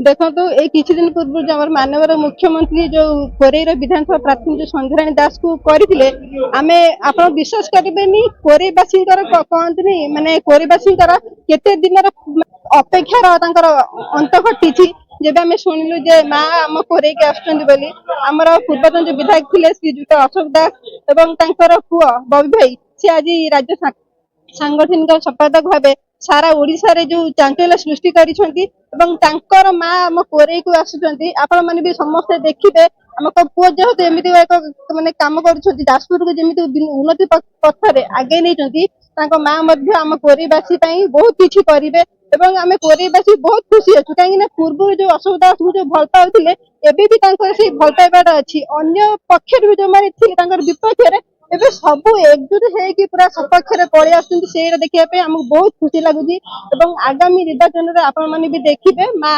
देखो ये किसी दिन पूर्व जो हमारे मानवर मुख्यमंत्री जो कोरेर विधानसभा प्रार्थी जो संध्याराणी दास को करते आमे आप विश्वास करेंगे कोरेवासी कहते माने कोरेवासी केते दिन अपेक्षार अंत घटी जब आम शुणिलु जे माँ आम कोरेक आमर पूर्वतन जो विधायक थे श्रीजुक्त अशोक दास एवं पुआ बबी भाई सी आज राज्य सांगठनिक संपादक भाव सारा ओडिशा रे जो चांचल्य सृष्टि कर माँ आम कोरे को आसुच्च आपण मैंने भी समस्ते देखिए आम पुओ जेहेतु एमती एक माने काम करपुर को जमी उन्नति पथरे आगे नहीं माँ आम कोरेवासी बहुत किसी करेंगे एवं आम कोरेवासी बहुत खुशी अच्छु कहीं पूर्व जो अशोक दास को जो भल पाते एबी भी से भल पाइबार अच्छी अन्य पक्षर जो मैंने विपक्ष एबे सबू एकजुट होगी पूरा सपक्ष पड़े आसुच्च देखा आमको बहुत खुशी लगुच आगामी निर्वाचन में आपण मैंने भी देखिए माँ